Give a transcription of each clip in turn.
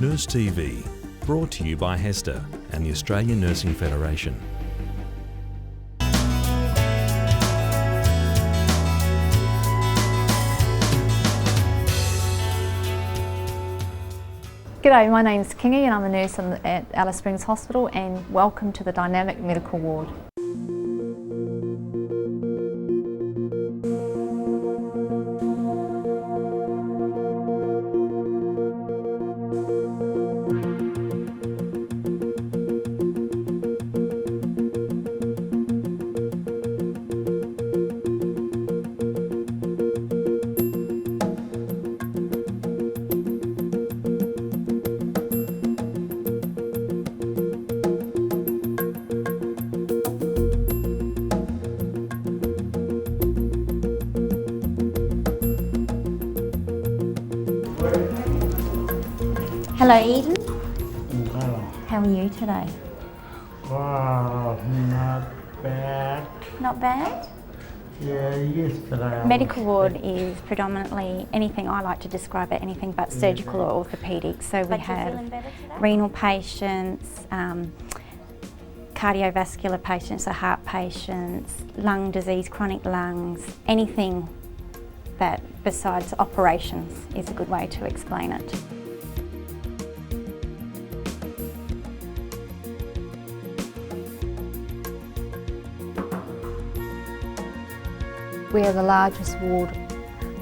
Nurse TV, brought to you by HESTA and the Australian Nursing Federation. G'day, my name's Kingy and I'm a nurse at Alice Springs Hospital, and welcome to the Dynamic Medical Ward. Hello Eden, Hello. how are you today? Wow, not bad. Not bad? Yeah, yesterday. Medical ward is predominantly anything, I like to describe it, anything but surgical or orthopaedic. So we have renal patients, cardiovascular patients, so heart patients, lung disease, chronic lungs, anything that besides operations is a good way to explain it. We are the largest ward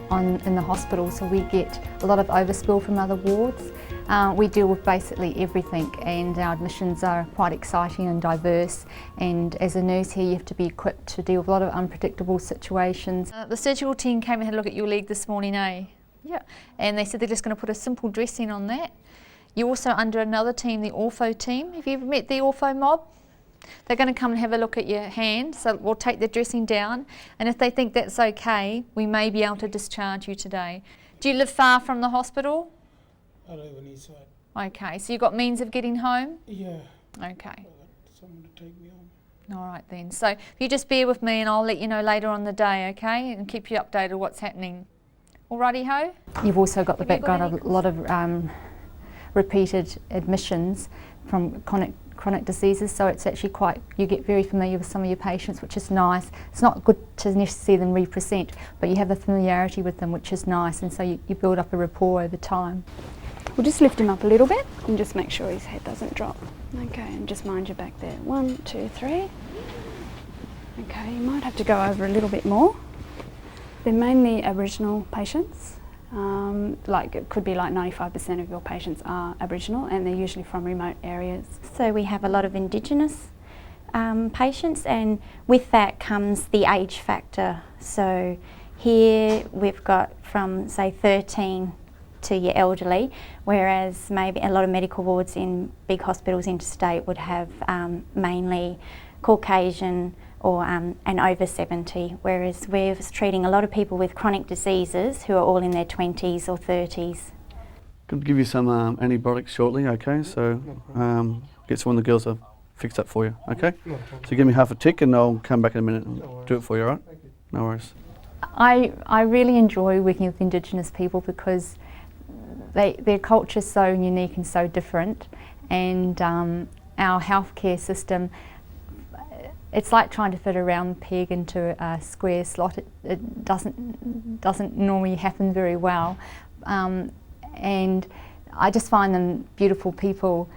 in the hospital, so we get a lot of overspill from other wards. We deal with basically everything, and our admissions are quite exciting and diverse, and as a nurse here you have to be equipped to deal with a lot of unpredictable situations. The surgical team came and had a look at your leg this morning, eh? Yeah. And they said they're just going to put a simple dressing on that. You're also under another team, the ortho team. Have you ever met the ortho mob? They're going to come and have a look at your hand, so we'll take the dressing down, and if they think that's okay, we may be able to discharge you today. Do you live far from the hospital? I live on east side. Okay, so you've got means of getting home? Yeah. Okay. I got someone to take me home. All right then. So if you just bear with me and I'll let you know later on the day, okay? And keep you updated what's happening. Alrighty ho? You've also got the background of a lot of repeated admissions from chronic diseases, so it's actually you get very familiar with some of your patients, which is nice. It's not good to necessarily see them represent, but you have a familiarity with them, which is nice, and so you build up a rapport over time. We'll just lift him up a little bit and just make sure his head doesn't drop. Okay, and just mind your back there. 1, 2, 3. Okay, you might have to go over a little bit more. They're mainly Aboriginal patients. It could be like 95% of your patients are Aboriginal, and they're usually from remote areas. So we have a lot of Indigenous patients, and with that comes the age factor. So here we've got from say 13 to your elderly, whereas maybe a lot of medical wards in big hospitals interstate would have mainly Caucasian or and over 70, whereas we're treating a lot of people with chronic diseases who are all in their 20s or 30s. Could give you some antibiotics shortly, okay? So get some of the girls to fix that for you, okay? So give me half a tick and I'll come back in a minute and do it for you, all right? No worries. I really enjoy working with Indigenous people because their culture is so unique and so different, and our healthcare system, it's like trying to fit a round peg into a square slot. It doesn't normally happen very well, and I just find them beautiful people.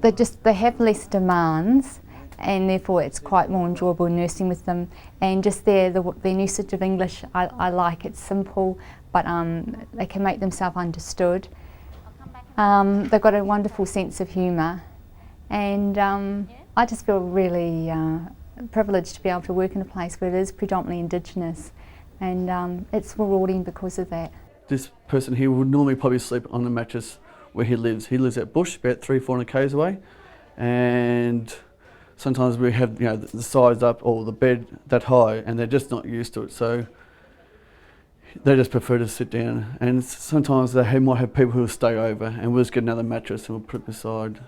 They have less demands, and therefore it's quite more enjoyable nursing with them. And just their usage of English, I like. It's simple, but they can make themselves understood. They've got a wonderful sense of humour, and I just feel really privileged to be able to work in a place where it is predominantly Indigenous, and it's rewarding because of that. This person here would normally probably sleep on the mattress where he lives. He lives at Bush, about 300-400 k's away, and sometimes we have the sides up or the bed that high, and they're just not used to it, so they just prefer to sit down. And sometimes they might have people who stay over, and we'll just get another mattress and we'll put it beside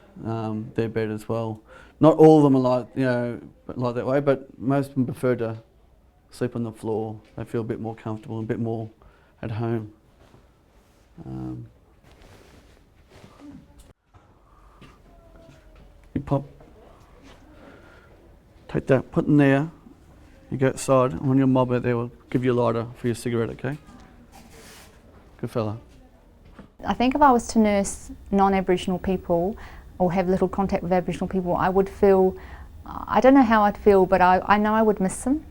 their bed as well. Not all of them are like that way, but most of them prefer to sleep on the floor. They feel a bit more comfortable and a bit more at home. pop. Take that, put in there. You go outside, and when your mob out there will give you a lighter for your cigarette, okay? Good fella. I think if I was to nurse non-Aboriginal people or have little contact with Aboriginal people, I would feel, I don't know how I'd feel, but I know I would miss them.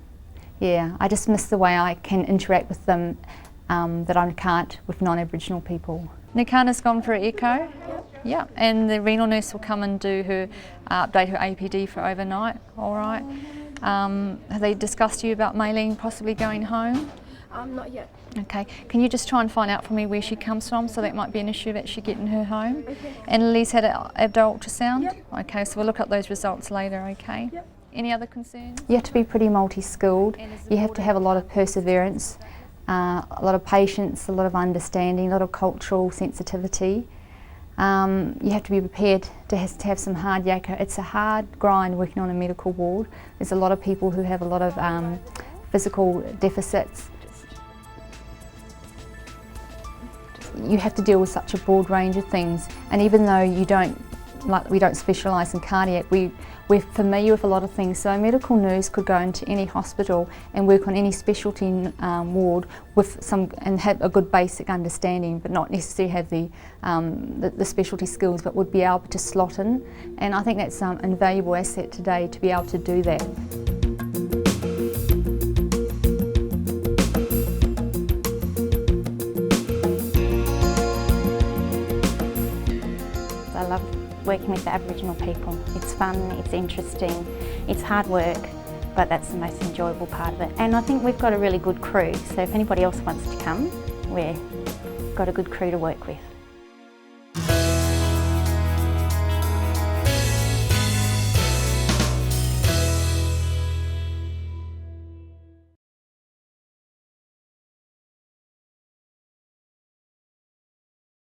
Yeah, I just miss the way I can interact with them that I can't with non-Aboriginal people. Nikana's gone for an echo. Yeah, and the renal nurse will come and do her, update her APD for overnight, all right. Have they discussed to you about Maylene possibly going home? Not yet. Okay, can you just try and find out for me where she comes from, so that might be an issue of actually getting her home? Okay. And Lily's had an abdominal ultrasound? Yep. Okay, so we'll look up those results later, okay? Yep. Any other concerns? You have to be pretty multi-skilled. You have to have a lot of perseverance, a lot of patience, a lot of understanding, a lot of cultural sensitivity. You have to be prepared to have some hard yakka. It's a hard grind working on a medical ward. There's a lot of people who have a lot of physical deficits. You have to deal with such a broad range of things, and even though we don't specialise in cardiac, we're familiar with a lot of things. So a medical nurse could go into any hospital and work on any specialty ward with and have a good basic understanding, but not necessarily have the specialty skills, but would be able to slot in. And I think that's an invaluable asset today, to be able to do that. I love working with the Aboriginal people. It's fun, it's interesting, it's hard work, but that's the most enjoyable part of it. And I think we've got a really good crew, so if anybody else wants to come, we've got a good crew to work with.